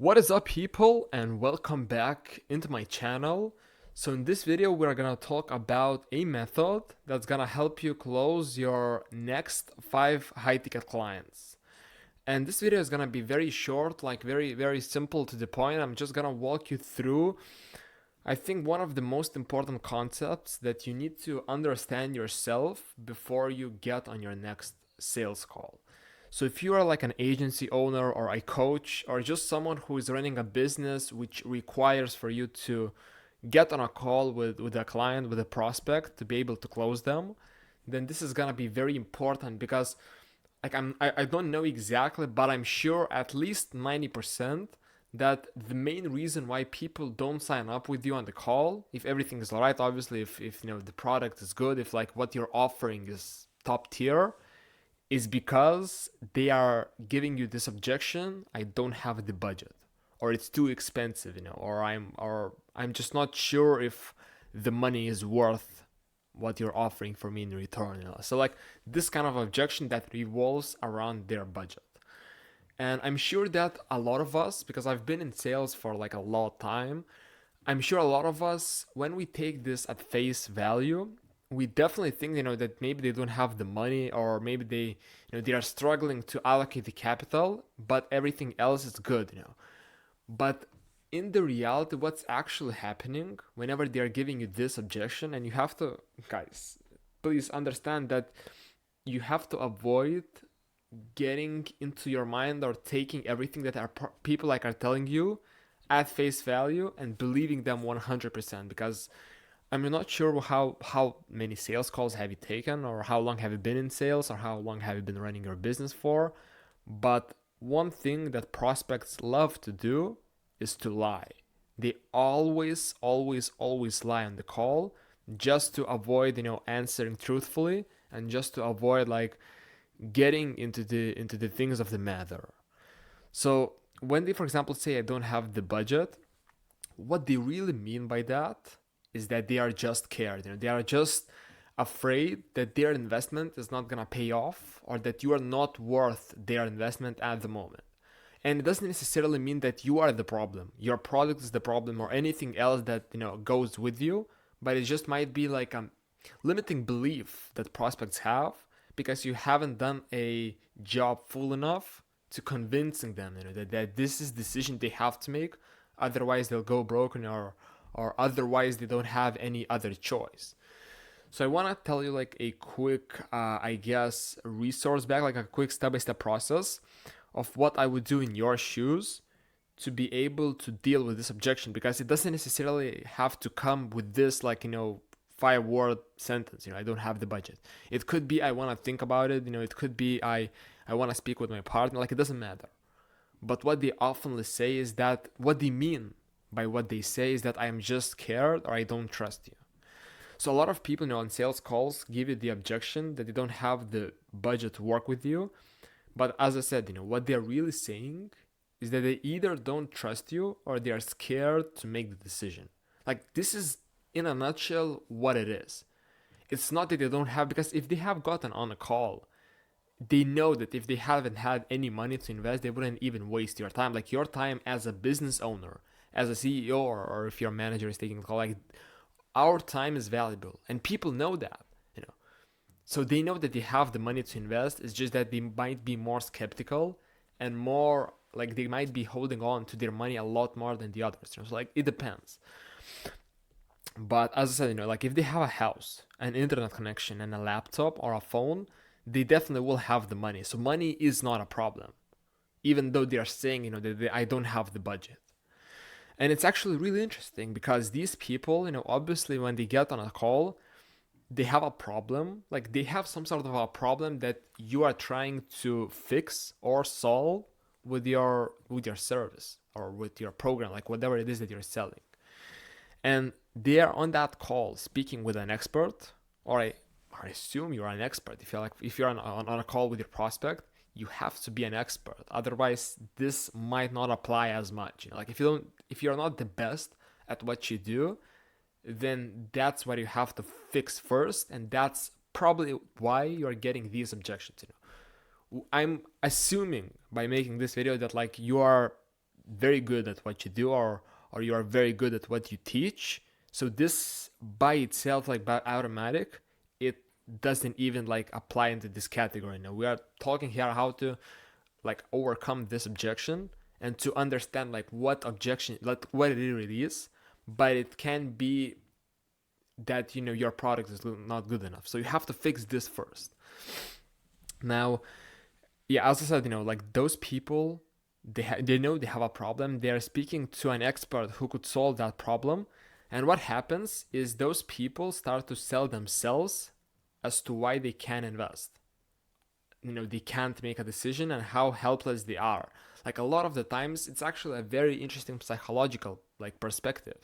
What is up, people, and welcome back into my channel. So in this video we're gonna talk about a method that's gonna help you close your next 5 high-ticket clients. And this video is gonna be very short, like very simple to the point. I'm just gonna walk you through, I think, one of the most important concepts that you need to understand yourself before you get on your next sales call. So if you are like an agency owner or a coach or just someone who is running a business which requires for you to get on a call with a client, with a prospect to be able to close them, then this is gonna be very important because I don't know exactly, but I'm sure at least 90% that the main reason why people don't sign up with you on the call, if everything is alright, obviously, if the product is good, if like what you're offering is top tier, is because they are giving you this objection: I don't have the budget, or it's too expensive, or I'm just not sure if the money is worth what you're offering for me in return. So like this kind of objection that revolves around their budget. And I'm sure that a lot of us, because I've been in sales for like a lot of time, I'm sure a lot of us, when we take this at face value, we definitely think, that maybe they don't have the money, or maybe they are struggling to allocate the capital, but everything else is good. But in the reality, what's actually happening whenever they are giving you this objection, and you have to, guys, please understand that you have to avoid getting into your mind or taking everything that people like are telling you at face value and believing them 100%, because I'm not sure how many sales calls have you taken, or how long have you been in sales, or how long have you been running your business for. But one thing that prospects love to do is to lie. They always lie on the call, just to avoid answering truthfully, and just to avoid like getting into the things of the matter. So when they, for example, say I don't have the budget, what they really mean by that is that they are just scared. They are just afraid that their investment is not gonna pay off, or that you are not worth their investment at the moment. And it doesn't necessarily mean that you are the problem, your product is the problem, or anything else that goes with you. But it just might be like a limiting belief that prospects have, because you haven't done a job full enough to convincing them that this is the decision they have to make. Otherwise they'll go broken, or otherwise they don't have any other choice. So I want to tell you like a quick I guess resource back, like a quick step-by-step process of what I would do in your shoes to be able to deal with this objection, because it doesn't necessarily have to come with this, like 5-word sentence. I don't have the budget. It could be I want to think about it. It could be I want to speak with my partner. Like, it doesn't matter. But what they often say is that what they mean by what they say is that I am just scared, or I don't trust you. So a lot of people on sales calls give you the objection that they don't have the budget to work with you. But as I said, what they're really saying is that they either don't trust you, or they are scared to make the decision. Like, this is in a nutshell what it is. It's not that they don't have, because if they have gotten on a call, they know that if they haven't had any money to invest, they wouldn't even waste your time. Like, your time as a business owner, as a CEO, or if your manager is taking a call, like, our time is valuable, and people know that. So they know that they have the money to invest. It's just that they might be more skeptical, and more like they might be holding on to their money a lot more than the others. So like, it depends. But as I said, like, if they have a house, an internet connection, and a laptop or a phone, they definitely will have the money. So money is not a problem, even though they are saying, that I don't have the budget. And it's actually really interesting, because these people, obviously when they get on a call, they have a problem. Like, they have some sort of a problem that you are trying to fix or solve with your service, or with your program, like whatever it is that you're selling. And they are on that call speaking with an expert, or I assume you're an expert. If you're on a call with your prospect, you have to be an expert. Otherwise, this might not apply as much. Like, if you're not the best at what you do, then that's what you have to fix first, and that's probably why you're getting these objections. I'm assuming by making this video that like you are very good at what you do, or you are very good at what you teach. So this by itself, like by automatic, it doesn't even like apply into this category. Now we are talking here how to like overcome this objection and to understand like what objection, like what it really is. But it can be that your product is not good enough, so you have to fix this first. Now, yeah, as I said, like those people, they know they have a problem. They are speaking to an expert who could solve that problem. And what happens is those people start to sell themselves as to why they can't invest. They can't make a decision and how helpless they are. Like a lot of the times, it's actually a very interesting psychological like perspective.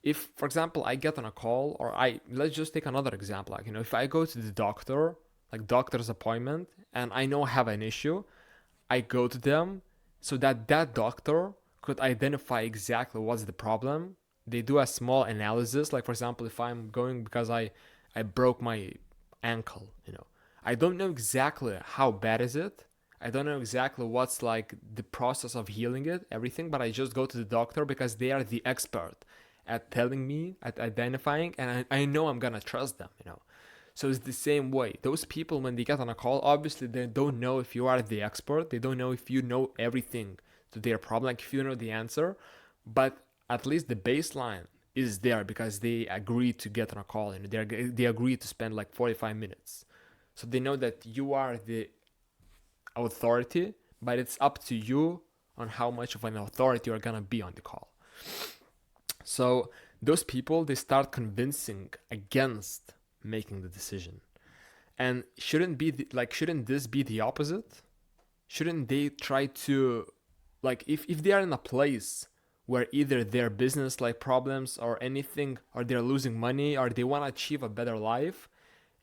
If, for example, I get on a call, or let's just take another example, like, if I go to the doctor, like doctor's appointment, and I know I have an issue, I go to them so that that doctor could identify exactly what's the problem. They do a small analysis, like for example, if I'm going because I broke my ankle, I don't know exactly how bad is it. I don't know exactly what's like the process of healing it, everything, but I just go to the doctor because they are the expert at telling me, at identifying, and I know I'm gonna trust them. So it's the same way. Those people, when they get on a call, obviously they don't know if you are the expert. They don't know if you know everything to their problem, like if you know the answer. But at least the baseline is there because they agreed to get on a call and they agreed to spend like 45 minutes. So they know that you are the authority, but it's up to you on how much of an authority you're gonna be on the call. So those people, they start convincing against making the decision. And shouldn't this be the opposite? Shouldn't they try to, like, if they are in a place where either their business like problems or anything, or they're losing money, or they want to achieve a better life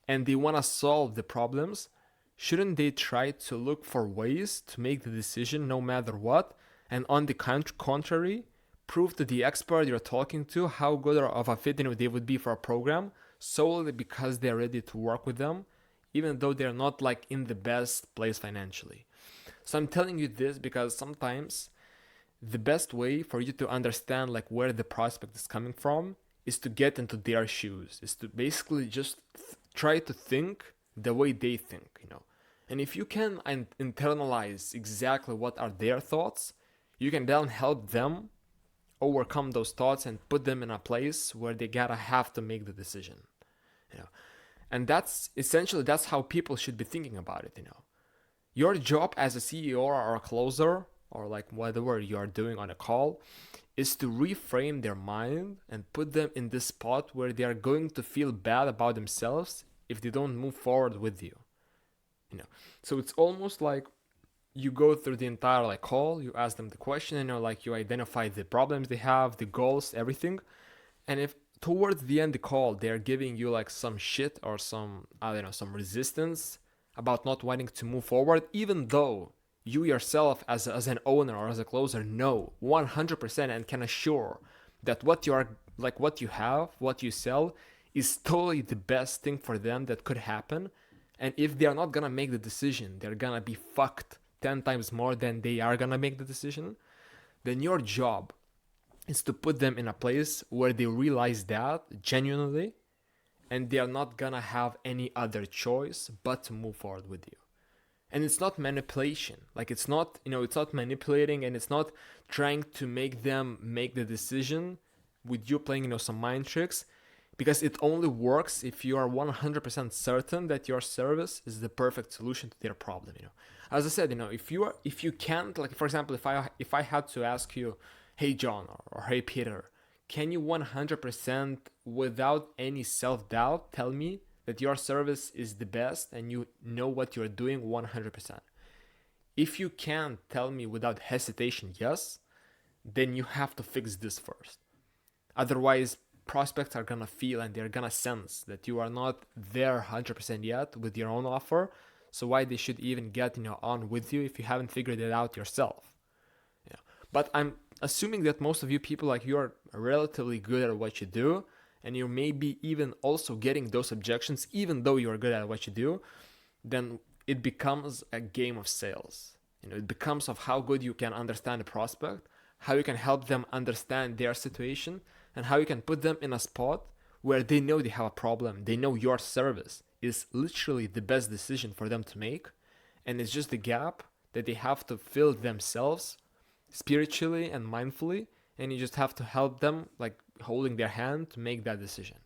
and they want to solve the problems, shouldn't they try to look for ways to make the decision no matter what? And on the contrary, prove to the expert you're talking to how good of a fit they would be for a program, solely because they're ready to work with them, even though they're not like in the best place financially. So I'm telling you this because sometimes the best way for you to understand like where the prospect is coming from is to get into their shoes, is to basically just try to think the way they think. And if you can internalize exactly what are their thoughts, you can then help them overcome those thoughts and put them in a place where they gotta have to make the decision. And that's essentially, that's how people should be thinking about it. Your job as a CEO or a closer, or like whatever you are doing on a call, is to reframe their mind and put them in this spot where they are going to feel bad about themselves if they don't move forward with you. So it's almost like you go through the entire like call, you ask them the question, like you identify the problems they have, the goals, everything. And if towards the end of the call they're giving you like some shit or some, I don't know, some resistance about not wanting to move forward, even though you yourself as an owner or as a closer know 100% and can assure that what you are, like what you have, what you sell is totally the best thing for them that could happen. And if they are not gonna make the decision, they're gonna be fucked 10 times more than they are gonna make the decision. Then your job is to put them in a place where they realize that genuinely, and they are not gonna have any other choice but to move forward with you. And it's not manipulation. Like it's not manipulating, and it's not trying to make them make the decision with you playing, some mind tricks, because it only works if you are 100% certain that your service is the perfect solution to their problem. As I said, if you can't, like for example, if I had to ask you, hey John, or hey Peter, can you 100% without any self-doubt tell me that your service is the best and you know what you're doing 100%? If you can't tell me without hesitation yes, then you have to fix this first. Otherwise, prospects are gonna feel and they're gonna sense that you are not there 100% yet with your own offer. So why they should even get on with you if you haven't figured it out yourself? But I'm assuming that most of you people, like, you are relatively good at what you do, and you may be even also getting those objections even though you are good at what you do. Then it becomes a game of sales. It becomes of how good you can understand a prospect, how you can help them understand their situation, and how you can put them in a spot where they know they have a problem. They know your service is literally the best decision for them to make, and it's just the gap that they have to fill themselves spiritually and mindfully, and you just have to help them, like holding their hand to make that decision.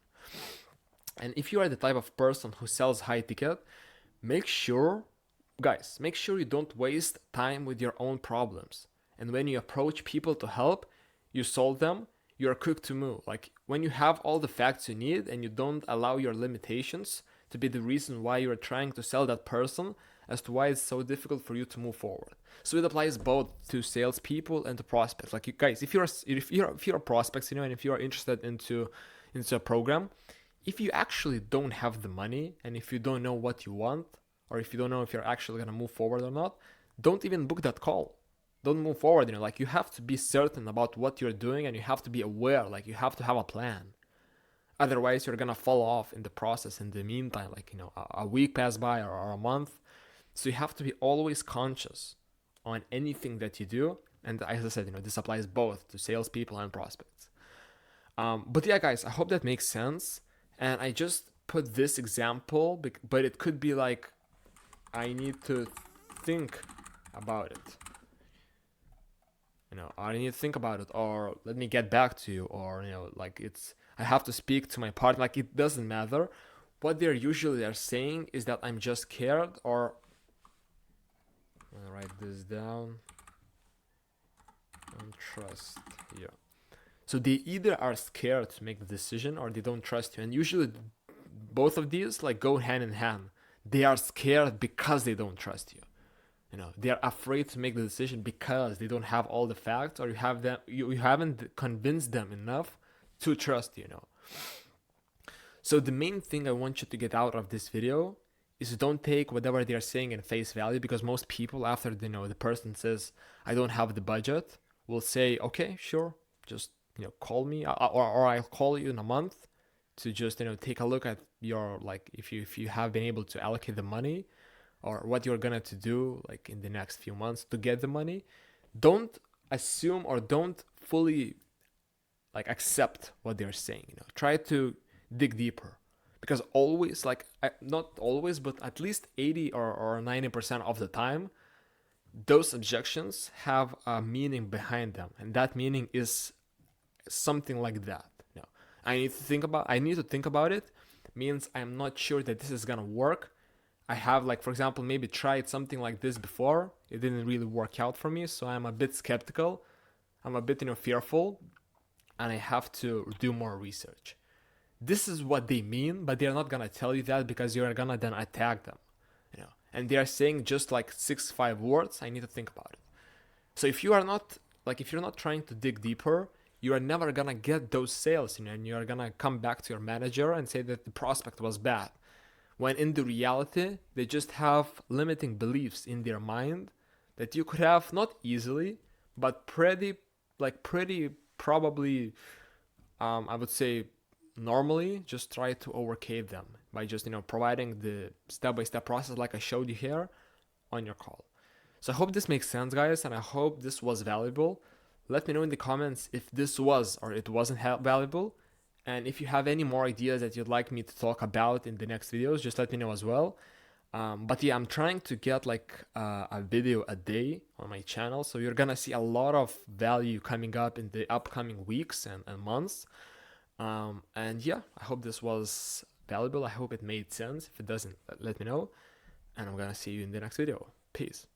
And if you are the type of person who sells high ticket, make sure, guys, make sure you don't waste time with your own problems. And when you approach people to help, you solve them, you're quick to move. Like when you have all the facts you need and you don't allow your limitations to be the reason why you're trying to sell that person as to why it's so difficult for you to move forward. So it applies both to salespeople and to prospects. Like you guys, if you're prospects, and if you are interested into a program, if you actually don't have the money and if you don't know what you want, or if you don't know if you're actually gonna move forward or not, don't even book that call. Don't move forward. Like you have to be certain about what you're doing and you have to be aware. Like you have to have a plan. Otherwise, you're gonna fall off in the process. In the meantime, like a week pass by or a month. So you have to be always conscious on anything that you do. And as I said, this applies both to salespeople and prospects. But yeah, guys, I hope that makes sense. And I just put this example, but it could be like, I need to think about it. I need to think about it, or let me get back to you, or like I have to speak to my partner. Like it doesn't matter. What they're saying is that I'm just scared, or I'll write this down. Don't trust you. So they either are scared to make the decision or they don't trust you. And usually both of these like go hand in hand. They are scared because they don't trust you. They are afraid to make the decision because they don't have all the facts, or you haven't convinced them enough to trust you. So the main thing I want you to get out of this video is don't take whatever they're saying in face value, because most people, after the person says I don't have the budget, will say, okay, sure, just call me, or I'll call you in a month to just take a look at your, like, if you have been able to allocate the money, or what you're gonna to do like in the next few months to get the money. Don't assume or don't fully like accept what they're saying. Try to dig deeper, because always, like, not always, but at least 80 or 90% of the time, those objections have a meaning behind them, and that meaning is something like that. I need to think about it means I'm not sure that this is gonna work. I have, like, for example, maybe tried something like this before. It didn't really work out for me, so I'm a bit skeptical. I'm a bit, fearful, and I have to do more research. This is what they mean, but they're not gonna tell you that, because you're gonna then attack them, And they are saying just like 6-5 words. I need to think about it. So if you're not trying to dig deeper, you are never gonna get those sales, and you're gonna come back to your manager and say that the prospect was bad, when in the reality they just have limiting beliefs in their mind that you could have not easily, but pretty probably, I would say, normally just try to overcome them by just providing the step-by-step process like I showed you here on your call. So I hope this makes sense, guys, and I hope this was valuable. Let me know in the comments if this was or it wasn't valuable. And if you have any more ideas that you'd like me to talk about in the next videos, just let me know as well. But yeah, I'm trying to get like a video a day on my channel. So you're gonna see a lot of value coming up in the upcoming weeks and months. And yeah, I hope this was valuable. I hope it made sense. If it doesn't, let me know. And I'm gonna see you in the next video. Peace.